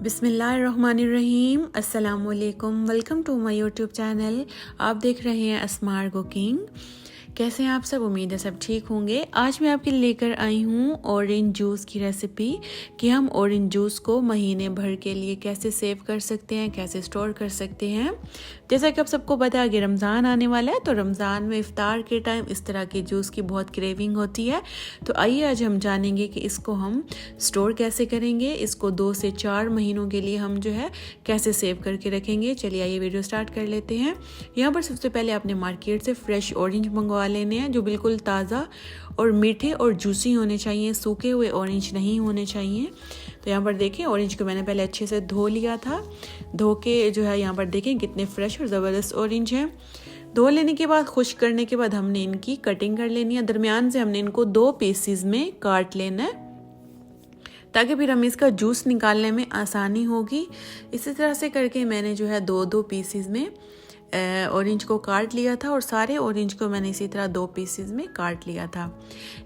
बिस्मिल्लाहिर्रहमानिर्रहीम। अस्सलामुअलैकुम। Welcome to my YouTube channel. आप देख रहे हैं अस्मार कुकिंग। कैसे हैं आप सब? उम्मीद है सब ठीक होंगे। आज मैं आपके लिए लेकर आई हूँ ऑरेंज जूस की रेसिपी कि हम ऑरेंज जूस को महीने भर के लिए कैसे सेव कर सकते हैं, कैसे स्टोर कर सकते हैं। जैसा कि आप सबको पता है कि रमज़ान आने वाला है, तो रमज़ान में इफ्तार के टाइम इस तरह के जूस की बहुत क्रेविंग होती है। तो आइए आज हम जानेंगे कि इसको हम स्टोर कैसे करेंगे, इसको 2 से 4 महीनों के लिए हम जो है कैसे सेव करके रखेंगे। चलिए आइए वीडियो स्टार्ट कर लेते हैं। यहाँ पर सबसे पहले आपने मार्केट से फ्रेश ऑरेंज मंगवा लेने हैं जो बिल्कुल ताज़ा और मीठे और जूसी होने चाहिए, सूखे हुए ऑरेंज नहीं होने चाहिए। तो यहाँ पर देखें ऑरेंज को मैंने पहले अच्छे से धो लिया था। धो के जो है यहाँ पर देखें कितने फ्रेश और ज़बरदस्त ऑरेंज हैं। धो लेने के बाद खुश्क करने के बाद हमने इनकी कटिंग कर लेनी है। दरमियान से हमने इनको 2 पीसीज में काट लेना है ताकि फिर हमें इसका जूस निकालने में आसानी होगी। इसी तरह से करके मैंने जो है 2-2 पीसीज में ऑरेंज को काट लिया था और सारे ऑरेंज को मैंने इसी तरह 2 पीसेस में काट लिया था।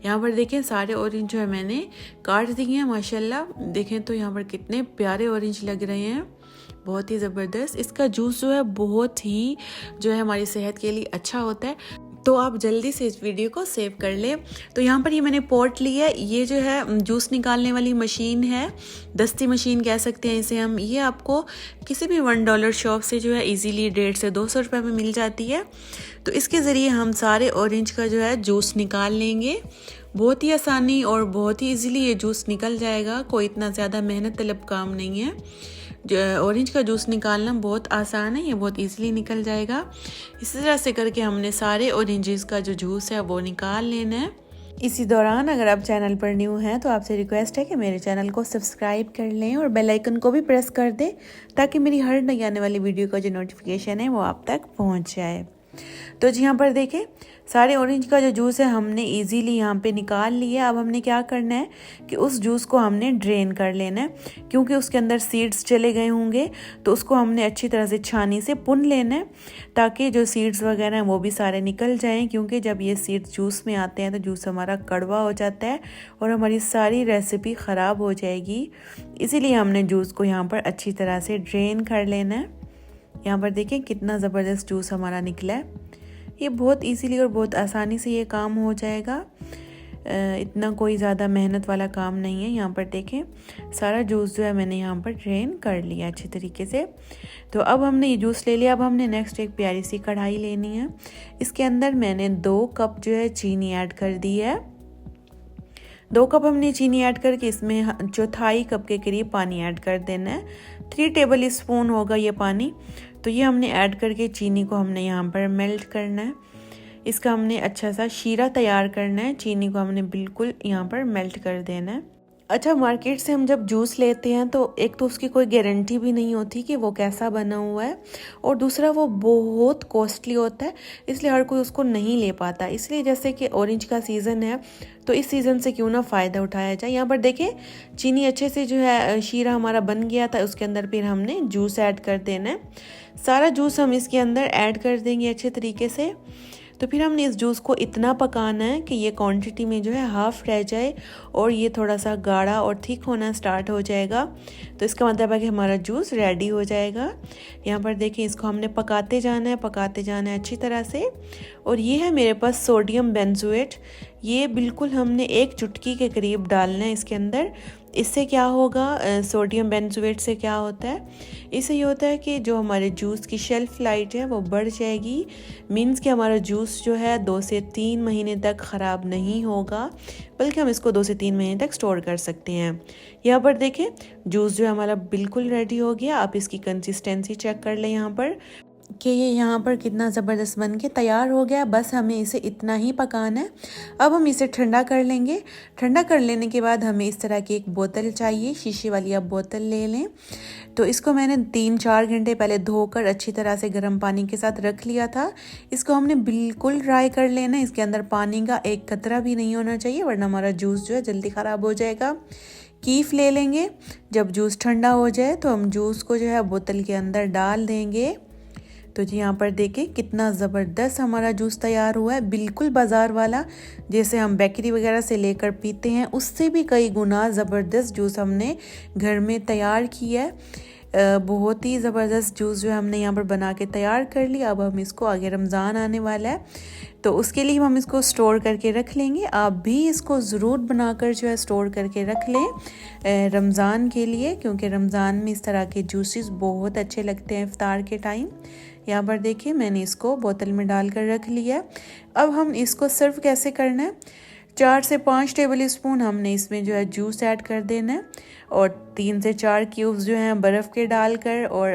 यहाँ पर देखें सारे ऑरेंज जो है मैंने काट दिए हैं। माशाल्लाह देखें तो यहाँ पर कितने प्यारे ऑरेंज लग रहे हैं, बहुत ही ज़बरदस्त। इसका जूस जो है बहुत ही जो है हमारी सेहत के लिए अच्छा होता है। तो आप जल्दी से इस वीडियो को सेव कर लें। तो यहाँ पर ये मैंने पॉट लिया है। ये जो है जूस निकालने वाली मशीन है, दस्ती मशीन कह सकते हैं इसे हम। ये आपको किसी भी $1 शॉप से जो है इजीली 150 से 200 रुपये में मिल जाती है। तो इसके ज़रिए हम सारे ऑरेंज का जो है जूस निकाल लेंगे। बहुत ही आसानी और बहुत ही ईजीली ये जूस निकल जाएगा। कोई इतना ज़्यादा मेहनत तलब काम नहीं है। ऑरेंज का जूस निकालना बहुत आसान है, ये बहुत इजीली निकल जाएगा। इसी तरह से करके हमने सारे ऑरेंजेस का जो जूस है वो निकाल लेना है। इसी दौरान अगर आप चैनल पर न्यू हैं तो आपसे रिक्वेस्ट है कि मेरे चैनल को सब्सक्राइब कर लें और बेल आइकन को भी प्रेस कर दें ताकि मेरी हर नई आने वाली वीडियो का जो नोटिफिकेशन है वो आप तक पहुंच जाए। तो जी यहाँ पर देखें सारे ऑरेंज का जो जूस है हमने इजीली यहाँ पे निकाल लिया। अब हमने क्या करना है कि उस जूस को हमने ड्रेन कर लेना है, क्योंकि उसके अंदर सीड्स चले गए होंगे। तो उसको हमने अच्छी तरह से छानी से पुन लेना है ताकि जो सीड्स वगैरह हैं वो भी सारे निकल जाएं, क्योंकि जब ये सीड्स जूस में आते हैं तो जूस हमारा कड़वा हो जाता है और हमारी सारी रेसिपी ख़राब हो जाएगी। इसीलिए हमने जूस को यहाँ पर अच्छी तरह से ड्रेन कर लेना है। यहाँ पर देखें कितना ज़बरदस्त जूस हमारा निकला है। ये बहुत इजीली और बहुत आसानी से ये काम हो जाएगा। इतना कोई ज़्यादा मेहनत वाला काम नहीं है। यहाँ पर देखें सारा जूस जो है मैंने यहाँ पर ड्रेन कर लिया अच्छी तरीके से। तो अब हमने ये जूस ले लिया। अब हमने नेक्स्ट एक प्यारी सी कढ़ाई लेनी है। इसके अंदर मैंने 2 कप जो है चीनी ऐड कर दी है। 2 कप हमने चीनी ऐड करके इसमें चौथाई कप के करीब पानी ऐड कर देना है। 3 टेबल स्पून होगा ये पानी। तो ये हमने ऐड करके चीनी को हमने यहाँ पर मेल्ट करना है। इसका हमने अच्छा सा शीरा तैयार करना है। चीनी को हमने बिल्कुल यहाँ पर मेल्ट कर देना है। अच्छा, मार्केट से हम जब जूस लेते हैं तो एक तो उसकी कोई गारंटी भी नहीं होती कि वो कैसा बना हुआ है, और दूसरा वो बहुत कॉस्टली होता है, इसलिए हर कोई उसको नहीं ले पाता। इसलिए जैसे कि ऑरेंज का सीज़न है तो इस सीज़न से क्यों ना फ़ायदा उठाया जाए। यहाँ पर देखें चीनी अच्छे से जो है शीरा हमारा बन गया था। उसके अंदर फिर हमने जूस ऐड कर देना है। सारा जूस हम इसके अंदर ऐड कर देंगे अच्छे तरीके से। तो फिर हमने इस जूस को इतना पकाना है कि ये क्वांटिटी में जो है हाफ़ रह जाए और ये थोड़ा सा गाढ़ा और थिक होना स्टार्ट हो जाएगा। तो इसका मतलब है कि हमारा जूस रेडी हो जाएगा। यहाँ पर देखिए इसको हमने पकाते जाना है अच्छी तरह से। और ये है मेरे पास सोडियम बेंजोएट। ये बिल्कुल हमने 1 चुटकी के करीब डालना है इसके अंदर। इससे क्या होगा, सोडियम बेंजोएट से क्या होता है, इससे ये होता है कि जो हमारे जूस की शेल्फ लाइफ है वो बढ़ जाएगी। मीन्स कि हमारा जूस जो है 2 से 3 महीने तक ख़राब नहीं होगा, बल्कि हम इसको 2 से 3 महीने तक स्टोर कर सकते हैं। यहाँ पर देखें जूस जो है हमारा बिल्कुल रेडी हो गया। आप इसकी कंसिस्टेंसी चेक कर लें यहाँ पर कि ये यहाँ पर कितना ज़बरदस्त बन के तैयार हो गया। बस हमें इसे इतना ही पकाना है। अब हम इसे ठंडा कर लेंगे। ठंडा कर लेने के बाद हमें इस तरह की एक बोतल चाहिए, शीशे वाली आप बोतल ले लें। तो इसको मैंने 3-4 घंटे पहले धोकर अच्छी तरह से गर्म पानी के साथ रख लिया था। इसको हमने बिल्कुल ड्राई कर लेना है। इसके अंदर पानी का एक कतरा भी नहीं होना चाहिए, वरना हमारा जूस जो है जल्दी ख़राब हो जाएगा। कीफ ले लेंगे। जब जूस ठंडा हो जाए तो हम जूस को जो है बोतल के अंदर डाल देंगे। तो जी यहाँ पर देखें कितना ज़बरदस्त हमारा जूस तैयार हुआ है, बिल्कुल बाज़ार वाला जैसे हम बेकरी वगैरह से लेकर पीते हैं उससे भी कई गुना ज़बरदस्त जूस हमने घर में तैयार किया है। बहुत ही ज़बरदस्त जूस जो है हमने यहाँ पर बना के तैयार कर लिया। अब हम इसको, आगे रमज़ान आने वाला है तो उसके लिए हम इसको स्टोर करके रख लेंगे। आप भी इसको ज़रूर बनाकर जो है स्टोर करके रख लें रमज़ान के लिए, क्योंकि रमज़ान में इस तरह के जूसेस बहुत अच्छे लगते हैं इफ्तार के टाइम। यहाँ पर देखिए मैंने इसको बोतल में डाल कर रख लिया। अब हम इसको सर्व कैसे करना है, 4 से 5 टेबल स्पून हमने इसमें जो है जूस ऐड कर देना है और 3 से 4 क्यूब्स जो हैं बर्फ़ के डालकर और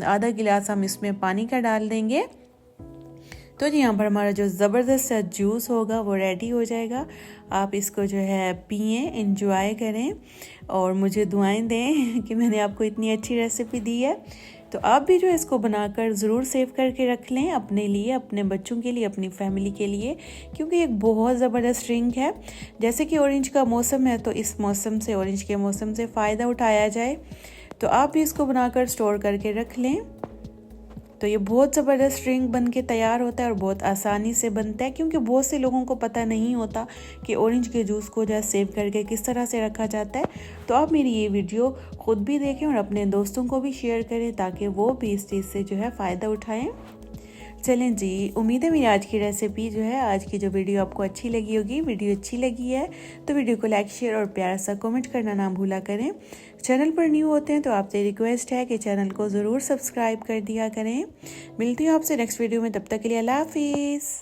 आधा गिलास हम इसमें पानी का डाल देंगे। तो जी यहाँ पर हमारा जो ज़बरदस्त जूस होगा वो रेडी हो जाएगा। आप इसको जो है पिएं, एंजॉय करें और मुझे दुआएं दें कि मैंने आपको इतनी अच्छी रेसिपी दी है। तो आप भी जो है इसको बनाकर ज़रूर सेव करके रख लें अपने लिए, अपने बच्चों के लिए, अपनी फैमिली के लिए, क्योंकि एक बहुत ज़बरदस्त ड्रिंक है। जैसे कि ऑरेंज का मौसम है तो इस मौसम से, ऑरेंज के मौसम से फ़ायदा उठाया जाए। तो आप भी इसको बनाकर स्टोर करके रख लें। तो ये बहुत ज़बरदस्त ड्रिंक बन के तैयार होता है और बहुत आसानी से बनता है, क्योंकि बहुत से लोगों को पता नहीं होता कि ऑरेंज के जूस को जो है सेव करके किस तरह से रखा जाता है। तो आप मेरी ये वीडियो खुद भी देखें और अपने दोस्तों को भी शेयर करें ताकि वो भी इस चीज़ से जो है फ़ायदा उठाएं। चलें जी, उम्मीद है मेरी आज की रेसिपी जो है, आज की जो वीडियो आपको अच्छी लगी होगी। वीडियो अच्छी लगी है तो वीडियो को लाइक, शेयर और प्यारा सा कमेंट करना ना भूला करें। चैनल पर न्यू होते हैं तो आपसे रिक्वेस्ट है कि चैनल को ज़रूर सब्सक्राइब कर दिया करें। मिलती हूँ आपसे नेक्स्ट वीडियो में, तब तक के लिए अल्लाह हाफिज़।